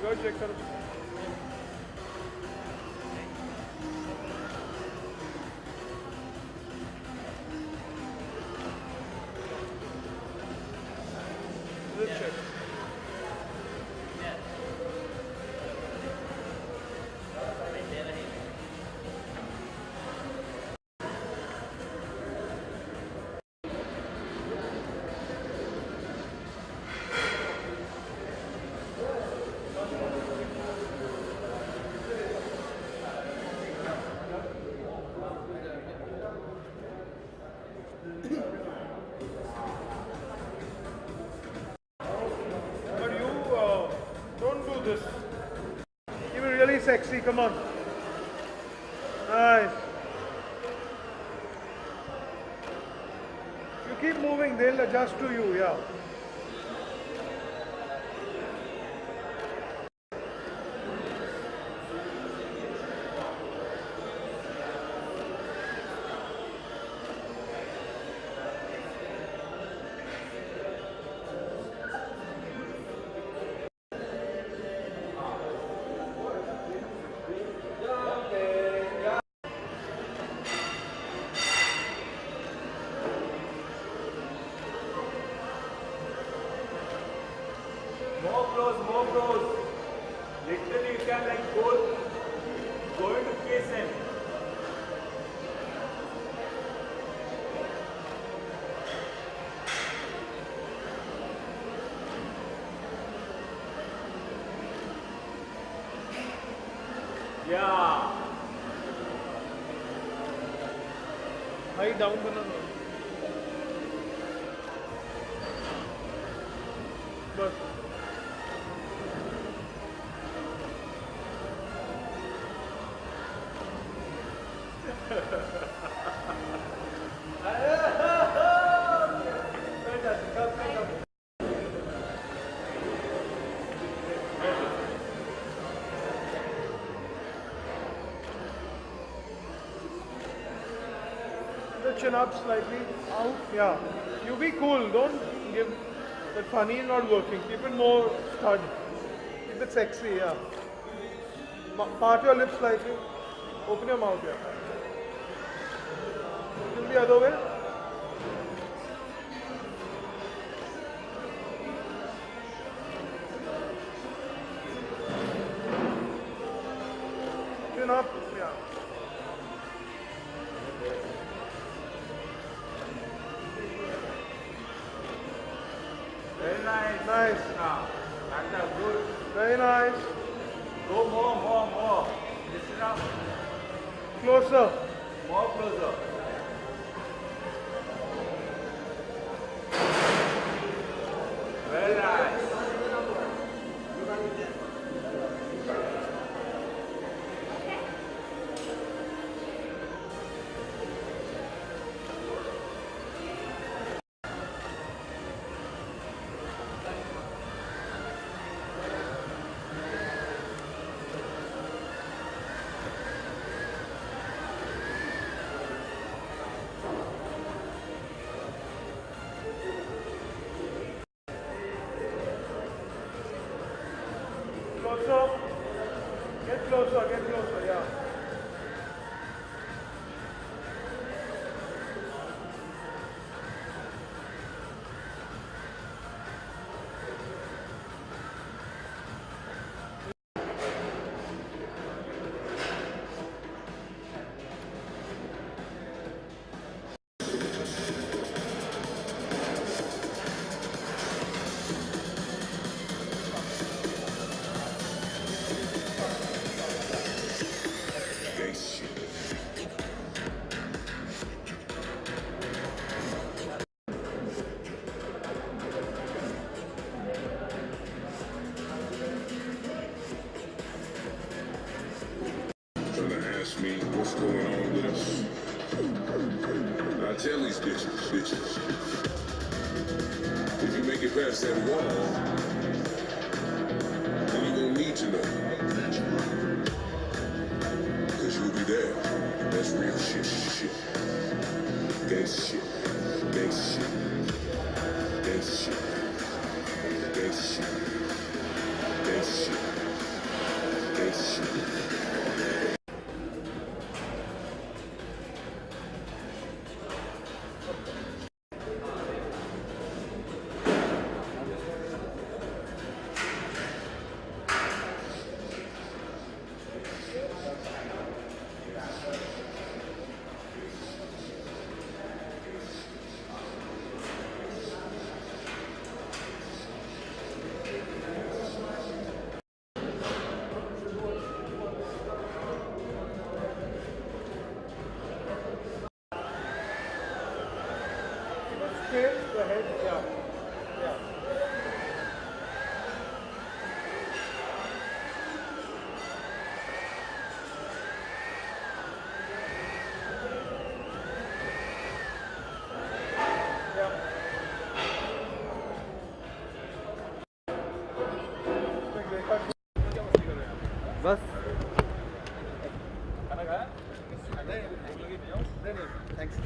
go check करो. Let's check. But you don't do this. Keep it really sexy. Come on. Nice. You keep moving. They'll adjust to you. Yeah. More close. Literally you can like go into KSM. Yeah. High down banana. But the chin up slightly. Out. Yeah. You be cool. Don't give that funny is not working. Keep it more stud. Keep it sexy. Yeah. Part your lips slightly. Open your mouth. Yeah. Still the other way. Chin up. Yeah. Very nice. Nice. That's good. Very nice. Go more. Listen up. Closer. More closer. Very nice. Closer. Get closer, yeah. Ask me what's going on with us. I tell these bitches, if you make it past that wall, then you won't need to know. Cause you'll be there. That's real shit. Gangsta shit. Gangsta shit. Gangsta shit. Gangsta shit. Gangsta shit. Straight the head, yeah. Yeah. बस Thanks.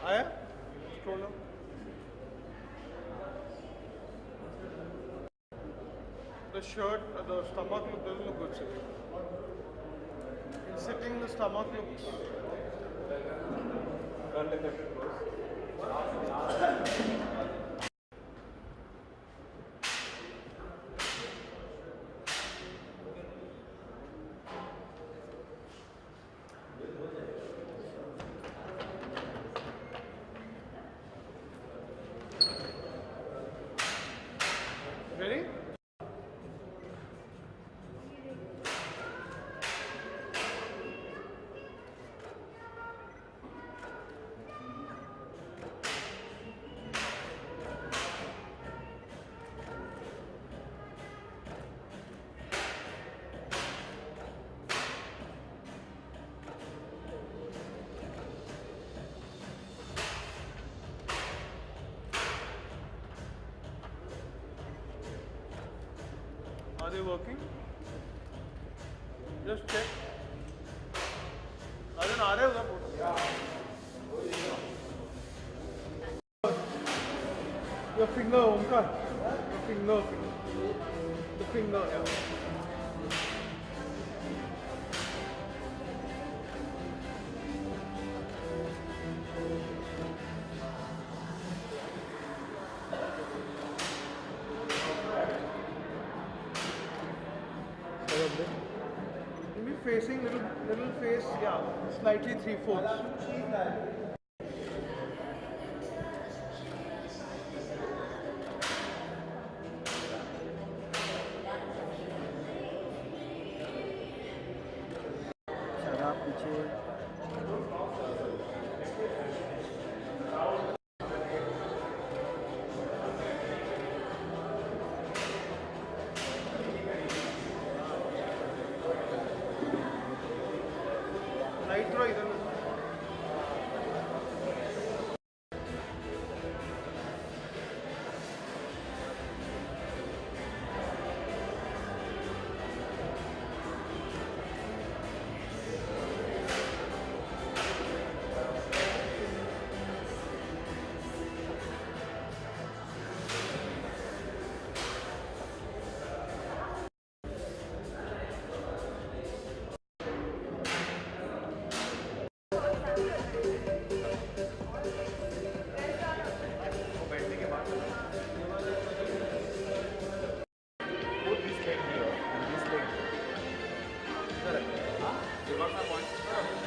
आया? Scroll up. The shirt, the stomach look doesn't look good sitting. In sitting, the stomach looks. Ready? Are they working? Just check. Arjun, आ रहे हो ना photo? Your finger, Omkar. Your finger. The finger, yeah. Maybe facing little face, yeah, slightly 3/4. शराब पीछे Right थोड़ा इधर लो।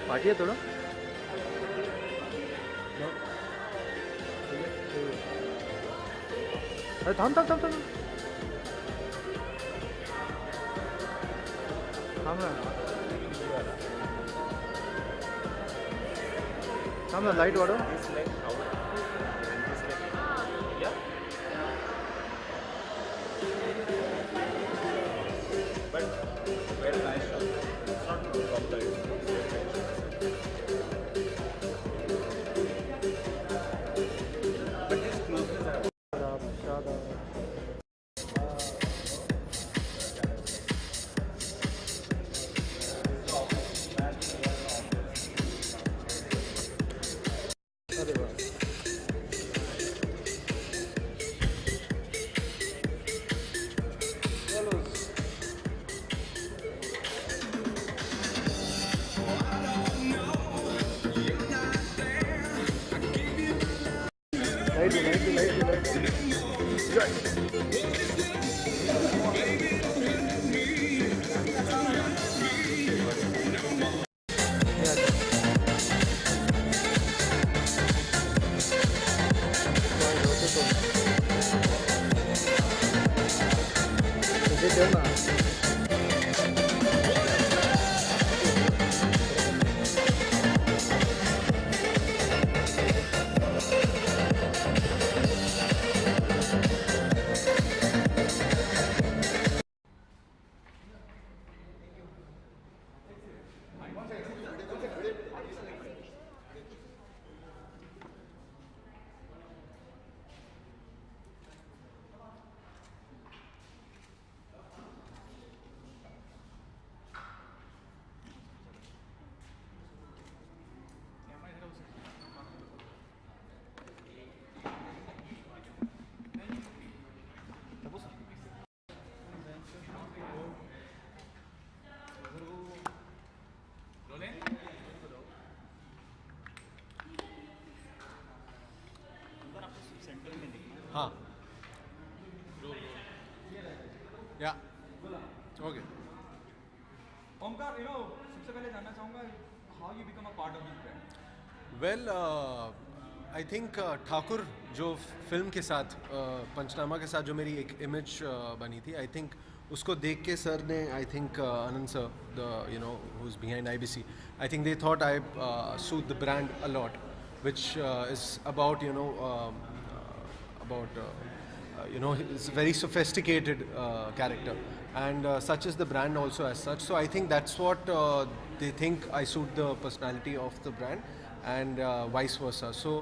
Party है थोड़ा अरे थाम थाम थाम थाम थाम ना लाइट वाड़ो हाँ या ओके ओमकार, सबसे पहले जानना चाहूँगा how you become a part of this brand. Well I think Thakur जो फिल्म के साथ पंचनामा के साथ जो मेरी एक इमेज बनी थी, आई थिंक उसको देख के सर ने, I think Anand sir, the who is behind IBC, I think they thought I suit the brand a lot, which is about it's a very sophisticated character, and such is the brand also as such. So I think that's what they think I suit the personality of the brand, and vice versa. So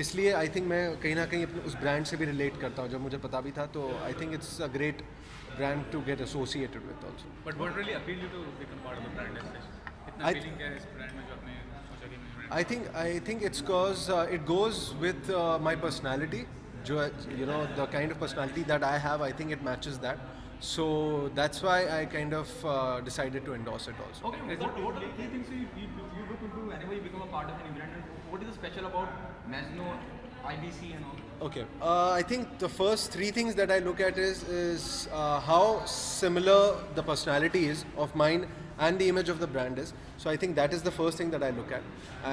इसलिए I think मैं कहीं ना कहीं अपने उस brand से भी relate करता हूँ, जब मुझे पता भी था. तो I think it's a great brand to get associated with also. But what really appealed you to become part of the brand as such? इतना feeling क्या है इस brand में जो आपने सोचा कि मैं brand? I think it's cause it goes with my personality. जो the kind of personality that I have, I think it matches that. So that's why I kind of decided to endorse it also. Okay, what are the key things you look into whenever you become a part of any brand? And what is special about Masno, IBC and all? Okay, I think the first three things that I look at is how similar the personality is of mine and the image of the brand is. So I think that is the first thing that I look at,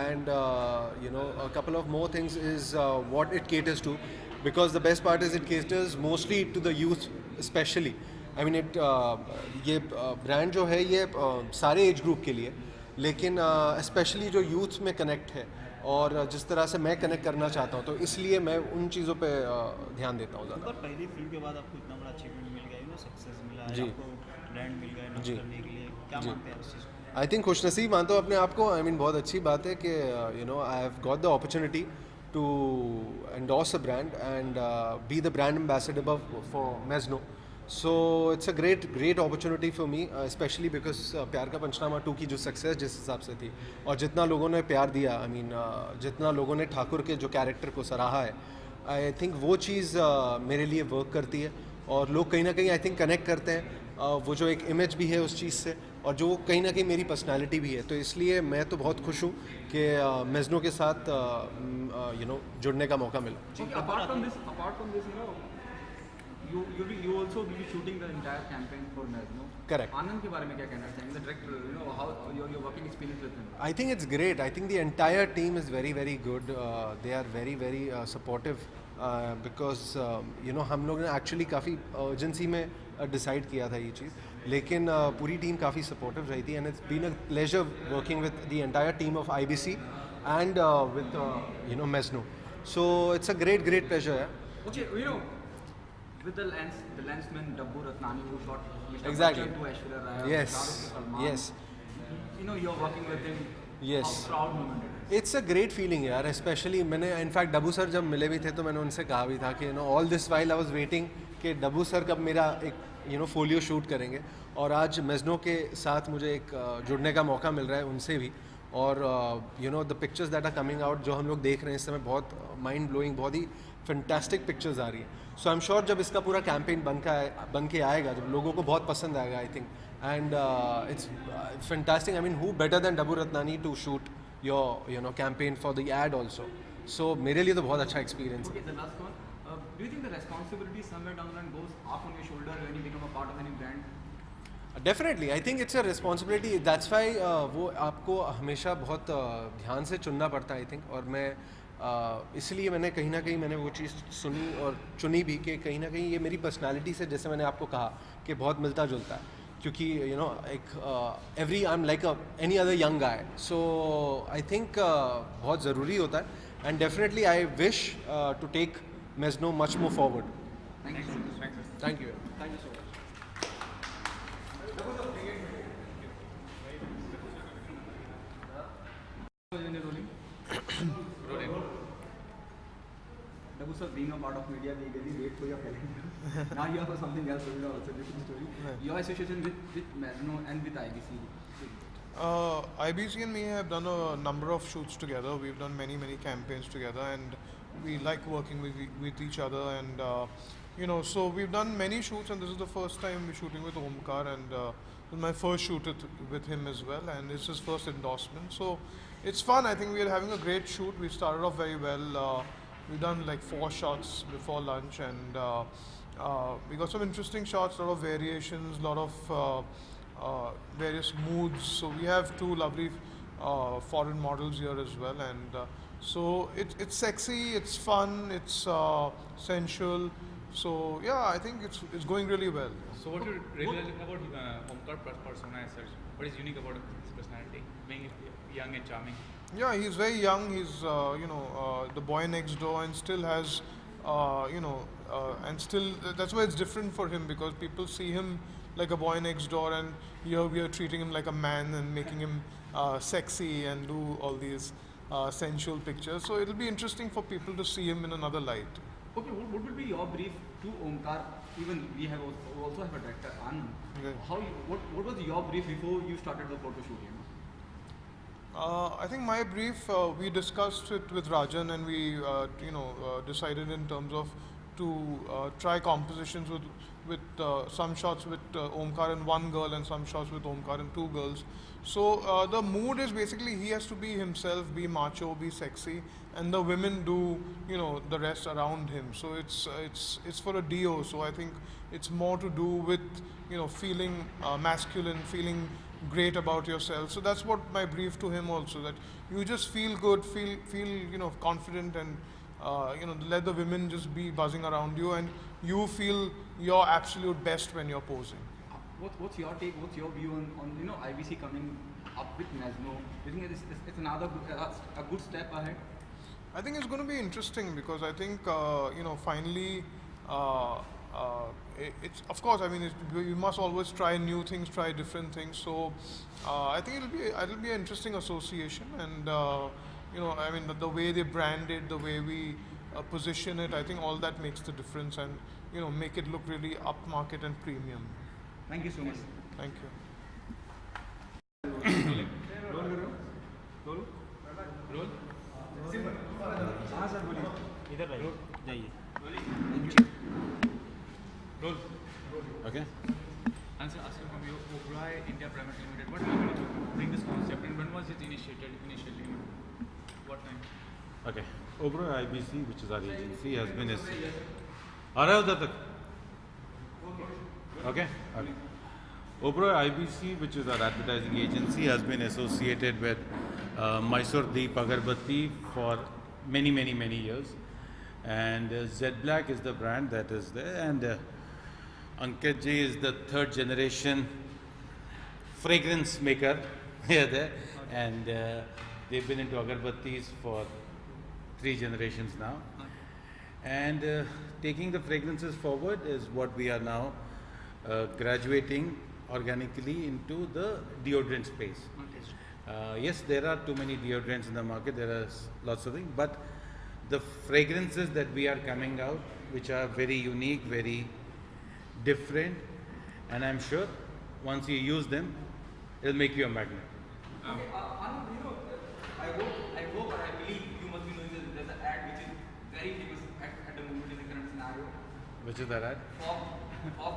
and a couple of more things is what it caters to, because the best part is it caters mostly to the youth especially. I mean ये brand जो है ये सारे age group के लिए, लेकिन specially जो youth में कनेक्ट है और जिस तरह से मैं कनेक्ट करना चाहता हूँ, तो इसलिए मैं उन चीज़ों पे ध्यान देता हूँ ज़्यादा. पहली फिल्म के बाद आपको इतना बड़ा अचीवमेंट मिल गया, सक्सेस मिला है, जी. आपको ब्रांड मिल गया जी. करने के लिए, क्या जी. मानते हैं उस चीज़ को? आई थिंक खुशनसीब मानता हूँ अपने आप को. आई मीन बहुत अच्छी बात है कि I have got the opportunity to endorse a brand and be the brand ambassador for Masno. So it's a great opportunity for me, especially because प्यार का पंचनामा 2 की जो सक्सेस जिस हिसाब से थी और जितना लोगों ने प्यार दिया, आई मीन जितना लोगों ने ठाकुर के जो कैरेक्टर को सराहा है, आई थिंक वो चीज़ मेरे लिए वर्क करती है और लोग कहीं ना कहीं आई थिंक कनेक्ट करते हैं वो जो एक इमेज भी है उस चीज़ से, और जो कहीं ना कहीं मेरी पर्सनालिटी भी है. तो इसलिए मैं तो बहुत खुश हूँ कि मेजनो के साथ जुड़ने का मौका मिला. Okay, apart from this, you also will be shooting the entire campaign for Masno. Correct. आनंद के बारे में क्या कहना चाहेंगे? The director, how your working experience with him? I think it's great. I think the entire team is very good. They are very supportive because हम लोग ने actually काफ़ी urgency में डिसाइड किया था ये चीज़, लेकिन पूरी टीम काफ़ी सपोर्टिव रही थी, and it's been a pleasure working with the entire team of IBC and with Masno. So it's a great pleasure. Yeah? Okay, with the lensman Dabbu Ratnani who shot Mr. Exactly. Bachchan to Aishwarya Rai, Yes. Shah Rukh to Salman. Yes. You're working with him. Yes. How proud moment it is. It's a great feeling यार. Specially मैंने in fact डब्बू sir जब मिले भी थे तो मैंने उनसे कहा भी था कि all this while I was waiting कि डब्बू सर कब मेरा एक फोलियो शूट करेंगे, और आज मेजनो के साथ मुझे एक जुड़ने का मौका मिल रहा है उनसे भी. और the pictures that are coming out जो हम लोग देख रहे हैं इस समय, बहुत माइंड ब्लोइंग, बहुत ही फैंटास्टिक पिक्चर्स आ रही है. सो आई एम श्योर जब इसका पूरा कैंपेन बन के आएगा, जब लोगों को बहुत पसंद आएगा, I think, and it's fantastic. I mean who better than Dabboo Ratnani to shoot your campaign for the ad also. So मेरे लिए तो बहुत अच्छा एक्सपीरियंस है. Okay, the last one. Do you think the responsibility somewhere down the line goes up on your shoulder when you become a part of any brand? Definitely I think it's a responsibility that's why वो आपको हमेशा बहुत ध्यान से चुनना पड़ता है I think और मैं इसलिए मैंने कहीं ना कहीं मैंने वो चीज़ सुनी और चुनी भी कि कहीं ना कहीं ये मेरी पर्सनालिटी से जैसे मैंने आपको कहा कि बहुत मिलता जुलता है क्योंकि यू नो एक every I am like any other young guy so I think बहुत ज़रूरी होता है and definitely I wish to take मेजनो much more forward Thank you. Thank you Thank you so much. Dabu sir, being a part of media, we really wait for your calendar. Now you have something else to also different story. Your association with Merno and with IBC. IBC and me have done a number of shoots together. We've done many campaigns together, and we like working with each other. And you know, so we've done many shoots, and this is the first time we're shooting with Omkar, and this is my first shoot with him as well, and it's his first endorsement. So it's fun. I think we are having a great shoot. We started off very well. We've done like 4 shots before lunch, and we got some interesting shots, a lot of variations, a lot of various moods. So we have 2 lovely foreign models here as well, and so it's sexy, it's fun, it's sensual. So yeah, I think it's going really well. So what you really like about Omkar persona as such? What is unique about his personality, being young and charming? Yeah, he's very young. He's the boy next door, and still has and still that's why it's different for him, because people see him like a boy next door, and here we are treating him like a man and making him sexy and do all these sensual pictures. So it'll be interesting for people to see him in another light. Okay, what would be your brief to Omkar? Even we have also have a director, Anand. Okay. What was your brief before you started the photo shoot? I think my brief, we discussed it with Rajan, and we decided in terms of to try compositions with some shots with Omkar and 1 girl, and some shots with Omkar and 2 girls. So the mood is basically he has to be himself, be macho, be sexy, and the women do the rest around him. So it's for a duo. So I think it's more to do with feeling masculine, feeling great about yourself. So that's what my brief to him also, that you just feel good, feel confident, and let the women just be buzzing around you, and you feel your absolute best when you're posing. What's your take? What's your view on IBC coming up with Mesno? Do you think it's another a good step ahead? I think it's going to be interesting, because I think finally it's, of course, I mean we must always try new things, try different things. So I think it'll be an interesting association, and I mean the way they brand it, the way we position it, I think all that makes the difference, and make it look really upmarket and premium. Thank you so much. Thank you. Roll. हाँ sir बोलिए इधर रहिए जाइए Roll. Okay. Answer asking from you, Oberoi India Private Limited. What happened to bring this concept, and when was it initially? What time? Okay. Oberoi IBC, which is our agency, has been आ रहा है उधर तक? Okay. Okay. Oberoi IBC, which is our advertising agency, has been associated with Mysore Deep Agarbatti for many years, and Z Black is the brand that is there, and Ankit Ji is the 3rd generation fragrance maker here there, and they've been into agarbattis for 3 generations now, and taking the fragrances forward is what we are now graduating organically into the deodorant space. Yes, there are too many deodorants in the market, there are lots of things, but the fragrances that we are coming out, which are very unique, very different, and I'm sure once you use them, it'll make you a magnet. Anand, I hope or I believe you must be knowing that there's an ad which is very famous at the moment in the current scenario. Which is that ad? Fog.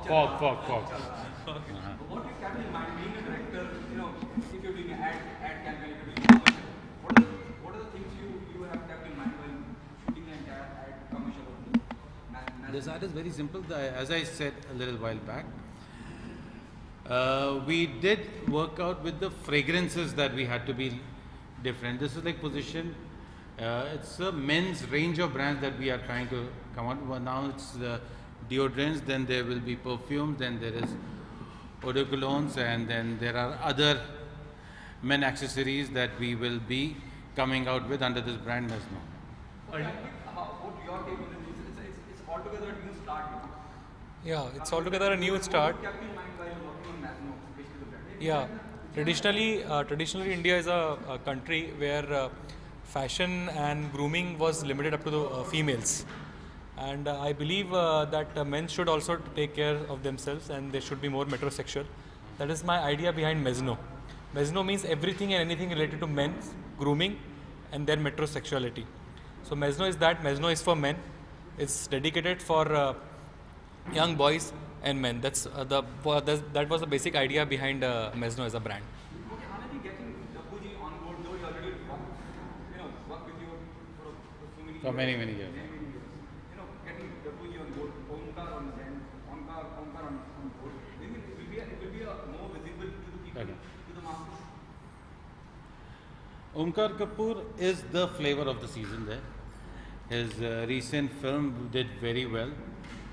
Fog. What you kept in mind, being a director, if you're doing an ad campaign, if you're doing a commercial, what are the things you have kept in mind when shooting an entire ad commercial or this art is very simple. As I said a little while back, we did work out with the fragrances that we had to be different. This is like position. It's a men's range of brands that we are trying to come out. Well, now it's the deodorants, then there will be perfumes, then there is eau de colognes, and then there are other men accessories that we will be coming out with under this brand Mesno. What your take on this? It's altogether a new start. Yeah, it's altogether a new start. What kept in mind while working on Mesno, especially the brand? Yeah, traditionally India is a country where fashion and grooming was limited up to the females, and I believe that men should also take care of themselves and they should be more metrosexual. That is my idea behind Mesno. Mesno means everything and anything related to men's grooming and their metrosexuality. So Mesno is that. Mesno is for men. It's dedicated for young boys and men. That was the basic idea behind Mesno as a brand. Okay, how are you getting Dabbuji on board, though you already worked with you for so many For many years. Getting Dabbuji on board, Omkar on board, it will be more visible to the people, Okay. to the masses. Omkar Kapoor is the flavor of the season there. His recent film did very well,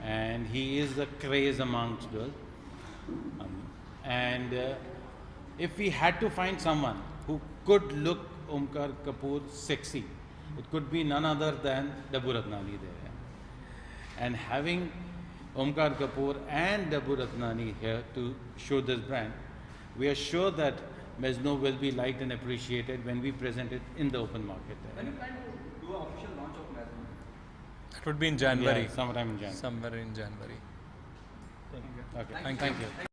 and he is the craze amongst girls. If we had to find someone who could look Omkar Kapoor sexy, it could be none other than Dabbu Ratnani there. And having Omkar Kapoor and Dabbu Ratnani here to show this brand, we are sure that Mesno will be liked and appreciated when we present it in the open market. When you plan to do an official launch of Mesno? It would be in January. Yeah, sometime in January. Somewhere in January. Okay. Thank you.